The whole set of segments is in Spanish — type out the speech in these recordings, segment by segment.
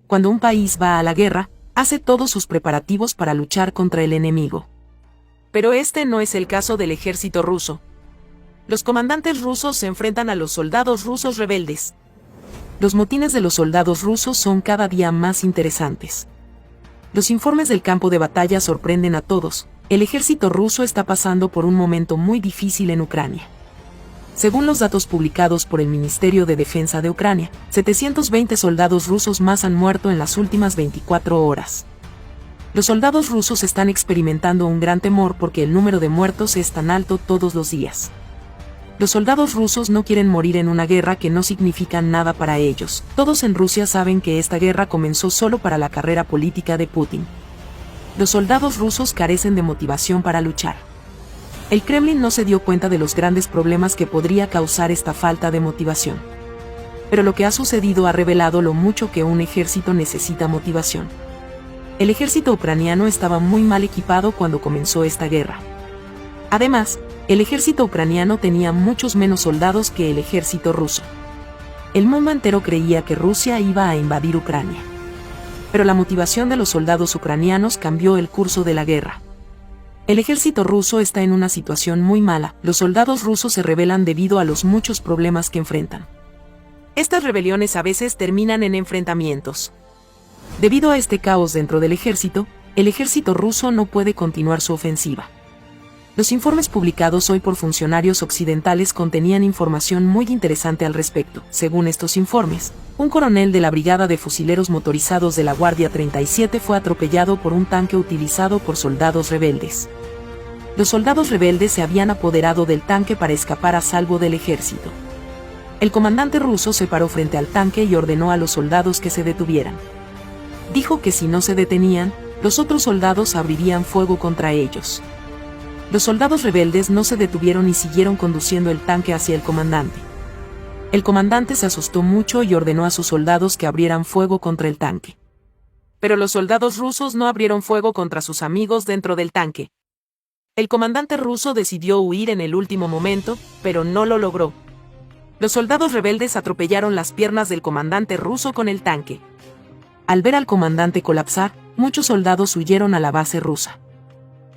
cuando un país va a la guerra, hace todos sus preparativos para luchar contra el enemigo. Pero este no es el caso del ejército ruso. Los comandantes rusos se enfrentan a los soldados rusos rebeldes. Los motines de los soldados rusos son cada día más interesantes. Los informes del campo de batalla sorprenden a todos. El ejército ruso está pasando por un momento muy difícil en Ucrania. Según los datos publicados por el Ministerio de Defensa de Ucrania, 720 soldados rusos más han muerto en las últimas 24 horas. Los soldados rusos están experimentando un gran temor porque el número de muertos es tan alto todos los días. Los soldados rusos no quieren morir en una guerra que no significa nada para ellos. Todos en Rusia saben que esta guerra comenzó solo para la carrera política de Putin. Los soldados rusos carecen de motivación para luchar. El Kremlin no se dio cuenta de los grandes problemas que podría causar esta falta de motivación. Pero lo que ha sucedido ha revelado lo mucho que un ejército necesita motivación. El ejército ucraniano estaba muy mal equipado cuando comenzó esta guerra. Además, el ejército ucraniano tenía muchos menos soldados que el ejército ruso. El mundo entero creía que Rusia iba a invadir Ucrania. Pero la motivación de los soldados ucranianos cambió el curso de la guerra. El ejército ruso está en una situación muy mala. Los soldados rusos se rebelan debido a los muchos problemas que enfrentan. Estas rebeliones a veces terminan en enfrentamientos. Debido a este caos dentro del ejército, el ejército ruso no puede continuar su ofensiva. Los informes publicados hoy por funcionarios occidentales contenían información muy interesante al respecto. Según estos informes, un coronel de la Brigada de Fusileros Motorizados de la Guardia 37 fue atropellado por un tanque utilizado por soldados rebeldes. Los soldados rebeldes se habían apoderado del tanque para escapar a salvo del ejército. El comandante ruso se paró frente al tanque y ordenó a los soldados que se detuvieran. Dijo que si no se detenían, los otros soldados abrirían fuego contra ellos. Los soldados rebeldes no se detuvieron y siguieron conduciendo el tanque hacia el comandante. El comandante se asustó mucho y ordenó a sus soldados que abrieran fuego contra el tanque. Pero los soldados rusos no abrieron fuego contra sus amigos dentro del tanque. El comandante ruso decidió huir en el último momento, pero no lo logró. Los soldados rebeldes atropellaron las piernas del comandante ruso con el tanque. Al ver al comandante colapsar, muchos soldados huyeron a la base rusa.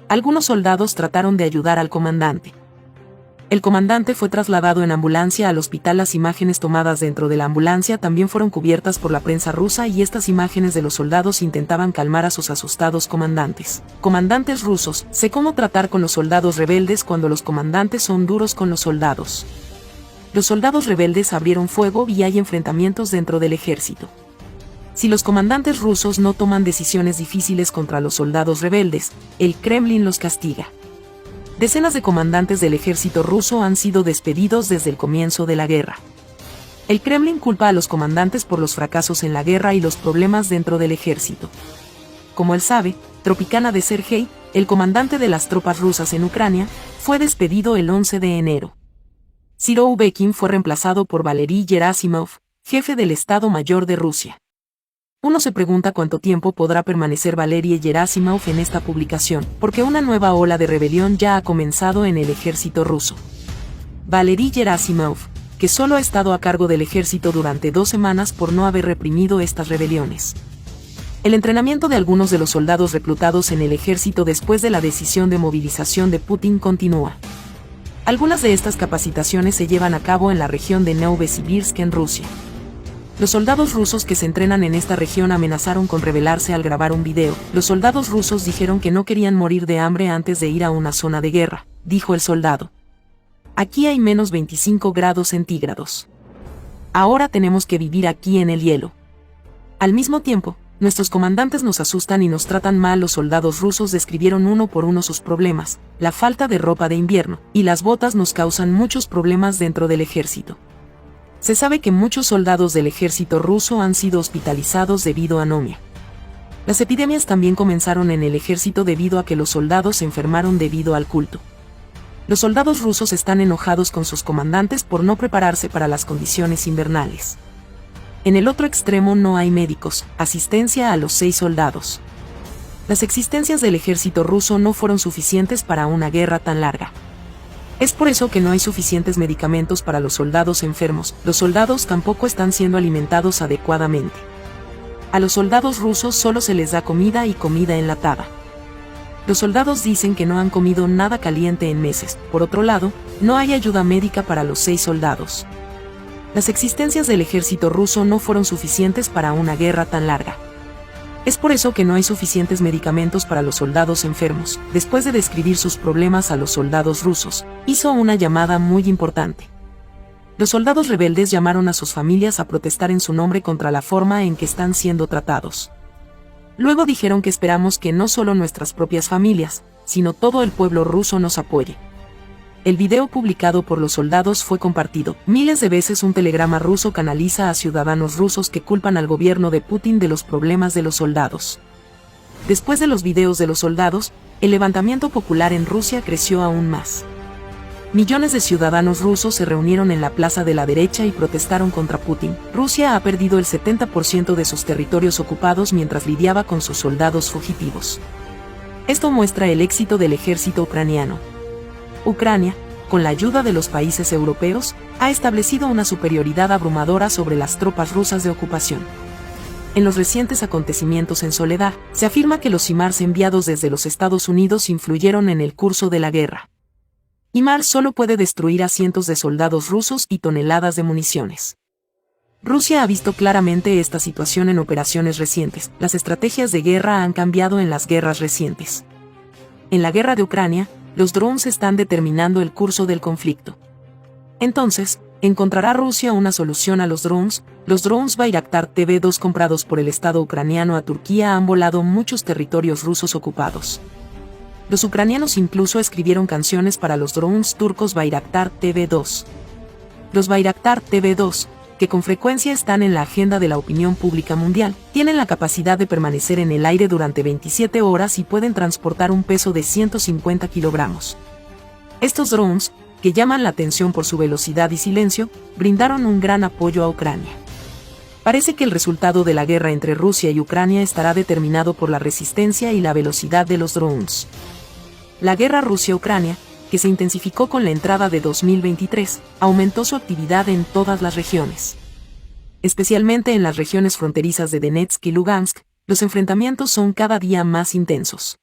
Algunos soldados trataron de ayudar al comandante. El comandante fue trasladado en ambulancia al hospital. Las imágenes tomadas dentro de la ambulancia también fueron cubiertas por la prensa rusa y estas imágenes de los soldados intentaban calmar a sus asustados comandantes. Comandantes rusos, sé cómo tratar con los soldados rebeldes cuando los comandantes son duros con los soldados. Los soldados rebeldes abrieron fuego y hay enfrentamientos dentro del ejército. Si los comandantes rusos no toman decisiones difíciles contra los soldados rebeldes, el Kremlin los castiga. Decenas de comandantes del ejército ruso han sido despedidos desde el comienzo de la guerra. El Kremlin culpa a los comandantes por los fracasos en la guerra y los problemas dentro del ejército. Como él sabe, Tropicana de Sergei, el comandante de las tropas rusas en Ucrania, fue despedido el 11 de enero. Siroubekin fue reemplazado por Valery Gerasimov, jefe del Estado Mayor de Rusia. Uno se pregunta cuánto tiempo podrá permanecer Valery Gerasimov en esta publicación, porque una nueva ola de rebelión ya ha comenzado en el ejército ruso. Valery Gerasimov, que solo ha estado a cargo del ejército durante 2 semanas por no haber reprimido estas rebeliones. El entrenamiento de algunos de los soldados reclutados en el ejército después de la decisión de movilización de Putin continúa. Algunas de estas capacitaciones se llevan a cabo en la región de Novosibirsk en Rusia. Los soldados rusos que se entrenan en esta región amenazaron con rebelarse al grabar un video. Los soldados rusos dijeron que no querían morir de hambre antes de ir a una zona de guerra, dijo el soldado. Aquí hay menos 25 grados centígrados. Ahora tenemos que vivir aquí en el hielo. Al mismo tiempo, nuestros comandantes nos asustan y nos tratan mal. Los soldados rusos describieron uno por uno sus problemas. La falta de ropa de invierno y las botas nos causan muchos problemas dentro del ejército. Se sabe que muchos soldados del ejército ruso han sido hospitalizados debido a anomia. Las epidemias también comenzaron en el ejército debido a que los soldados se enfermaron debido al culto. Los soldados rusos están enojados con sus comandantes por no prepararse para las condiciones invernales. En el otro extremo no hay médicos, asistencia a los 6 soldados. Las existencias del ejército ruso no fueron suficientes para una guerra tan larga. Es por eso que no hay suficientes medicamentos para los soldados enfermos. Los soldados tampoco están siendo alimentados adecuadamente. A los soldados rusos solo se les da comida y comida enlatada. Los soldados dicen que no han comido nada caliente en meses. Por otro lado, no hay ayuda médica para los 6 soldados. Las existencias del ejército ruso no fueron suficientes para una guerra tan larga. Es por eso que no hay suficientes medicamentos para los soldados enfermos. Después de describir sus problemas a los soldados rusos, hizo una llamada muy importante. Los soldados rebeldes llamaron a sus familias a protestar en su nombre contra la forma en que están siendo tratados. Luego dijeron que esperamos que no solo nuestras propias familias, sino todo el pueblo ruso nos apoye. El video publicado por los soldados fue compartido. Miles de veces un telegrama ruso canaliza a ciudadanos rusos que culpan al gobierno de Putin de los problemas de los soldados. Después de los videos de los soldados, el levantamiento popular en Rusia creció aún más. Millones de ciudadanos rusos se reunieron en la plaza de la derecha y protestaron contra Putin. Rusia ha perdido el 70% de sus territorios ocupados mientras lidiaba con sus soldados fugitivos. Esto muestra el éxito del ejército ucraniano. Ucrania, con la ayuda de los países europeos, ha establecido una superioridad abrumadora sobre las tropas rusas de ocupación. En los recientes acontecimientos en Soledar, se afirma que los HIMARS enviados desde los Estados Unidos influyeron en el curso de la guerra. HIMARS solo puede destruir a cientos de soldados rusos y toneladas de municiones. Rusia ha visto claramente esta situación en operaciones recientes. Las estrategias de guerra han cambiado en las guerras recientes. En la guerra de Ucrania, los drones están determinando el curso del conflicto. Entonces, ¿encontrará Rusia una solución a los drones? Los drones Bayraktar TB2 comprados por el Estado ucraniano a Turquía han volado muchos territorios rusos ocupados. Los ucranianos incluso escribieron canciones para los drones turcos Bayraktar TB2. Los Bayraktar TB2, que con frecuencia están en la agenda de la opinión pública mundial, tienen la capacidad de permanecer en el aire durante 27 horas y pueden transportar un peso de 150 kilogramos. Estos drones, que llaman la atención por su velocidad y silencio, brindaron un gran apoyo a Ucrania. Parece que el resultado de la guerra entre Rusia y Ucrania estará determinado por la resistencia y la velocidad de los drones. La guerra Rusia-Ucrania, que se intensificó con la entrada de 2023, aumentó su actividad en todas las regiones. Especialmente en las regiones fronterizas de Donetsk y Lugansk, los enfrentamientos son cada día más intensos.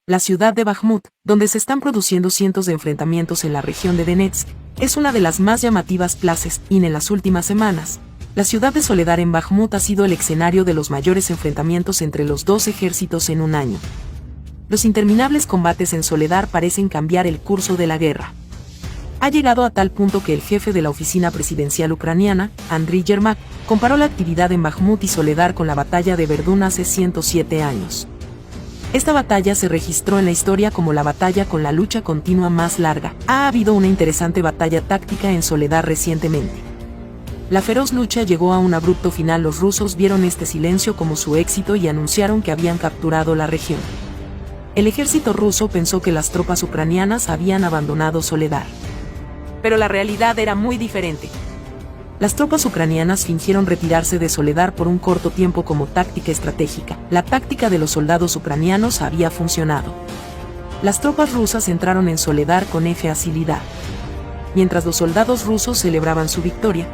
La ciudad de Bakhmut, donde se están produciendo cientos de enfrentamientos en la región de Donetsk, es una de las más llamativas plazas, y en las últimas semanas, la ciudad de Soledar en Bakhmut ha sido el escenario de los mayores enfrentamientos entre los dos ejércitos en un año. Los interminables combates en Soledar parecen cambiar el curso de la guerra. Ha llegado a tal punto que el jefe de la oficina presidencial ucraniana, Andriy Yermak, comparó la actividad en Bakhmut y Soledar con la batalla de Verdún hace 107 años. Esta batalla se registró en la historia como la batalla con la lucha continua más larga. Ha habido una interesante batalla táctica en Soledar recientemente. La feroz lucha llegó a un abrupto final. Los rusos vieron este silencio como su éxito y anunciaron que habían capturado la región. El ejército ruso pensó que las tropas ucranianas habían abandonado Soledar. Pero la realidad era muy diferente. Las tropas ucranianas fingieron retirarse de Soledar por un corto tiempo como táctica estratégica. La táctica de los soldados ucranianos había funcionado. Las tropas rusas entraron en Soledar con facilidad. Mientras los soldados rusos celebraban su victoria,